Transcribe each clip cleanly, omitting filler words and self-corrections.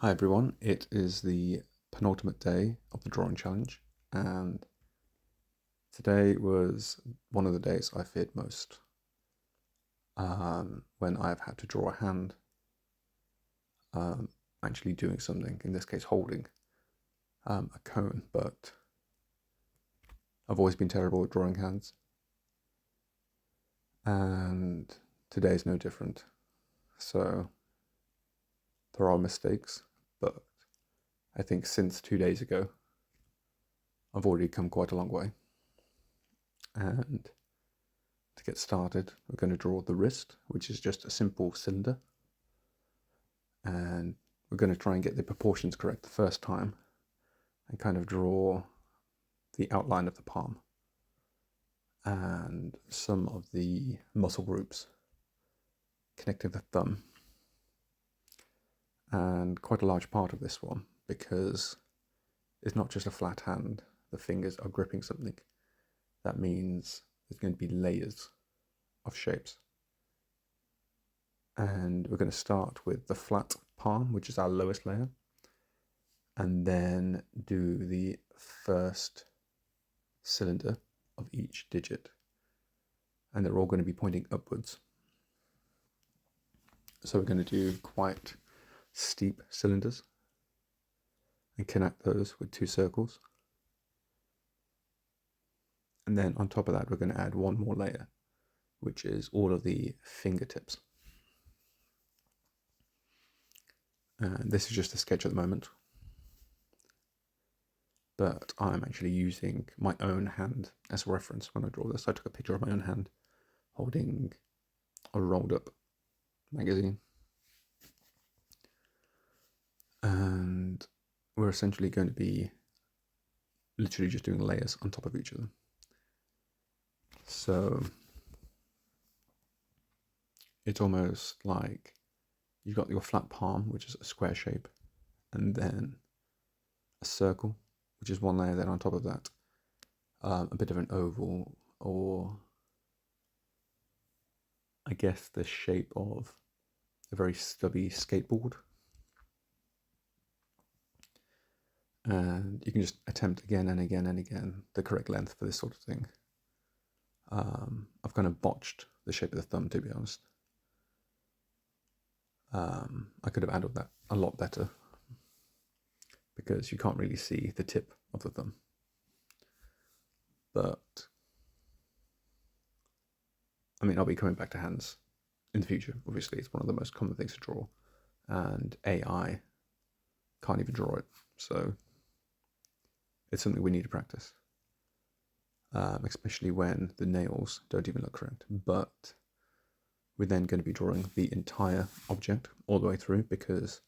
Hi everyone, it is the penultimate day of the drawing challenge, and today was one of the days I feared most when I've had to draw a hand um, actually doing something, in this case holding a cone, but I've always been terrible at drawing hands, and today is no different. So there are mistakes, but I think since 2 days ago, I've already come quite a long way. And to get started, we're going to draw the wrist, which is just a simple cylinder. And we're going to try and get the proportions correct the first time and kind of draw the outline of the palm and some of the muscle groups connecting the thumb. And quite a large part of this one, because it's not just a flat hand, the fingers are gripping something. That means there's going to be layers of shapes. And we're going to start with the flat palm, which is our lowest layer, and then do the first cylinder of each digit, and they're all going to be pointing upwards. So we're going to do quite steep cylinders and connect those with two circles, and then on top of that we're going to add one more layer, which is all of the fingertips. And this is just a sketch at the moment, but I'm actually using my own hand as a reference when I draw this. I took a picture of my own hand holding a rolled up magazine, and we're essentially going to be literally just doing layers on top of each other. So it's almost like you've got your flat palm, which is a square shape, and then a circle, which is one layer. Then on top of that, a bit of an oval, or I guess the shape of a very stubby skateboard. And you can just attempt again and again and again the correct length for this sort of thing. I've kind of botched the shape of the thumb, to be honest. I could have handled that a lot better, because you can't really see the tip of the thumb. But I mean, I'll be coming back to hands in the future. Obviously, it's one of the most common things to draw, and AI can't even draw it. So it's something we need to practice, especially when the nails don't even look correct. But we're then going to be drawing the entire object all the way through, because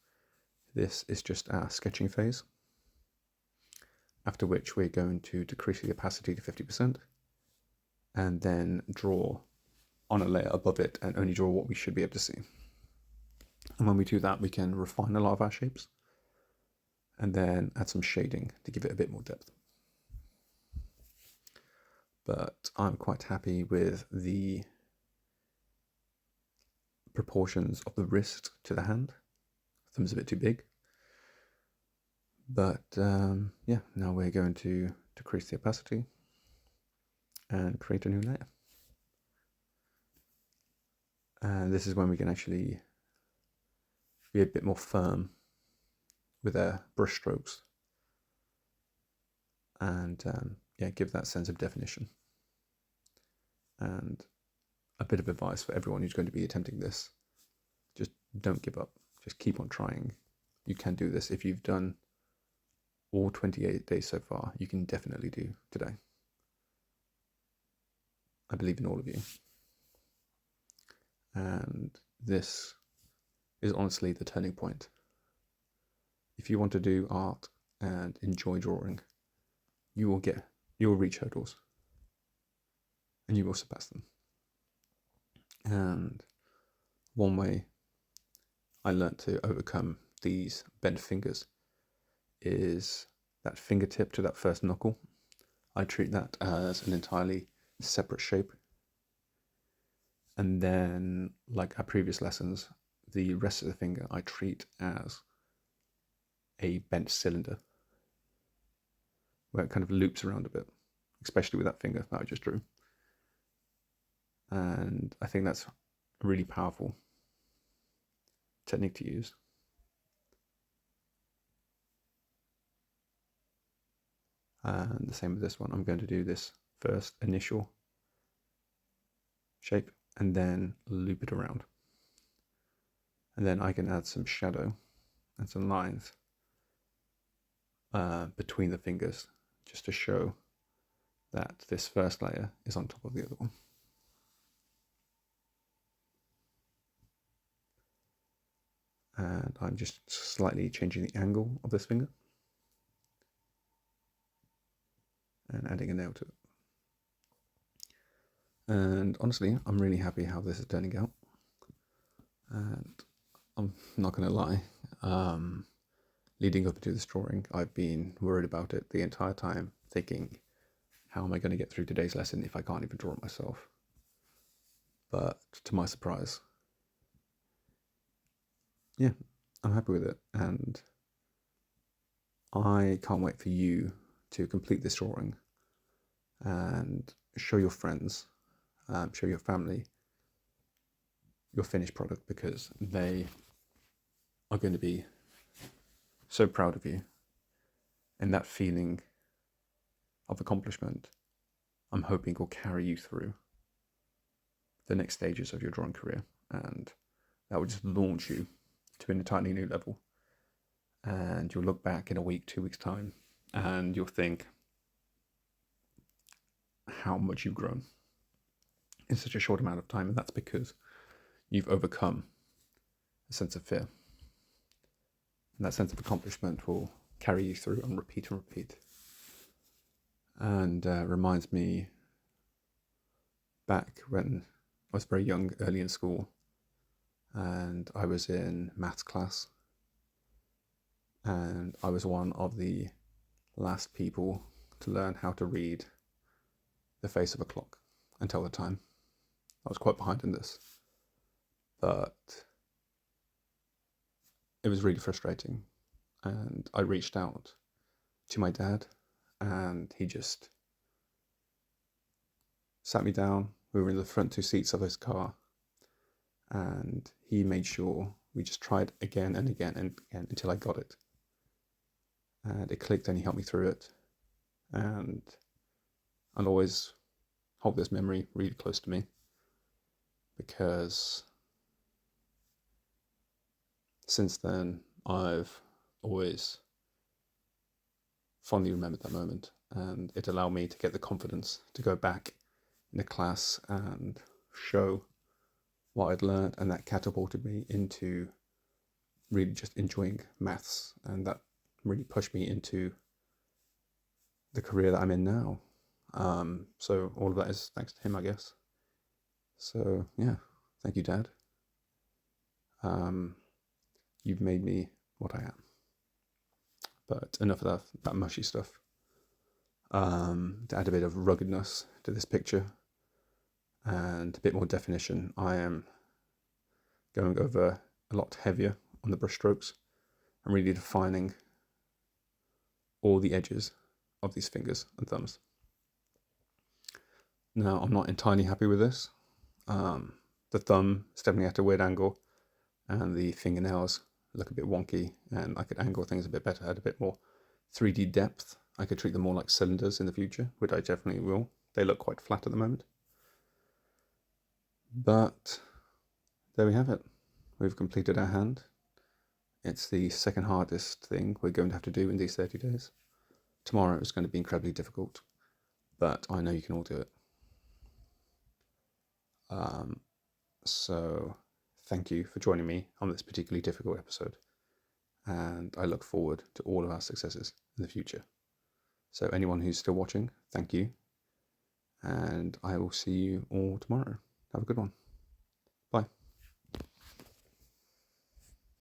this is just our sketching phase, after which we're going to decrease the opacity to 50% and then draw on a layer above it and only draw what we should be able to see. And when we do that, we can refine a lot of our shapes and then add some shading to give it a bit more depth. But I'm quite happy with the proportions of the wrist to the hand. Thumb's a bit too big. But yeah, now we're going to decrease the opacity and create a new layer. And this is when we can actually be a bit more firm with our brush strokes and yeah, give that sense of definition. And a bit of advice for everyone who's going to be attempting this: just don't give up, just keep on trying. You can do this. If you've done all 28 days so far, you can definitely do today. I believe in all of you. And this is honestly the turning point. If you want to do art and enjoy drawing, you will reach hurdles and you will surpass them. And one way I learnt to overcome these bent fingers is that fingertip to that first knuckle. I treat that as an entirely separate shape. And then, like our previous lessons, the rest of the finger I treat as a bent cylinder where it kind of loops around a bit, especially with that finger that I just drew. And I think that's a really powerful technique to use. And the same with this one. I'm going to do this first initial shape and then loop it around. And then I can add some shadow and some lines between the fingers just to show that this first layer is on top of the other one. And I'm just slightly changing the angle of this finger and adding a nail to it. And honestly, I'm really happy how this is turning out. And I'm not going to lie, leading up to this drawing, I've been worried about it the entire time, thinking, how am I going to get through today's lesson if I can't even draw it myself? But to my surprise, yeah, I'm happy with it. And I can't wait for you to complete this drawing and show your friends, show your family your finished product, because they are going to be so proud of you. And that feeling of accomplishment, I'm hoping, will carry you through the next stages of your drawing career, and that will just launch you to an entirely new level. And you'll look back in a week, 2 weeks' time, and you'll think how much you've grown in such a short amount of time. And that's because you've overcome a sense of fear. And that sense of accomplishment will carry you through and repeat and repeat. And reminds me back when I was very young, early in school, and I was in maths class, and I was one of the last people to learn how to read the face of a clock and tell the time. I was quite behind in this, but it was really frustrating. And I reached out to my dad, and he just sat me down. We were in the front two seats of his car, and he made sure we just tried again and again and again until I got it. And it clicked, and he helped me through it. And I'll always hold this memory really close to me, because since then I've always fondly remembered that moment, and it allowed me to get the confidence to go back in the class and show what I'd learned, and that catapulted me into really just enjoying maths, and that really pushed me into the career that I'm in now. So all of that is thanks to him, I guess. So yeah, thank you, Dad. You've made me what I am. But enough of that mushy stuff. To add a bit of ruggedness to this picture and a bit more definition, I am going over a lot heavier on the brush strokes and really defining all the edges of these fingers and thumbs. Now, I'm not entirely happy with this. The thumb is definitely at a weird angle, and the fingernails look a bit wonky, and I could angle things a bit better, add a bit more 3D depth. I could treat them more like cylinders in the future, which I definitely will. They look quite flat at the moment. But there we have it. We've completed our hand. It's the second hardest thing we're going to have to do in these 30 days. Tomorrow is going to be incredibly difficult, but I know you can all do it. So thank you for joining me on this particularly difficult episode, and I look forward to all of our successes in the future. So anyone who's still watching, thank you, and I will see you all tomorrow. Have a good one.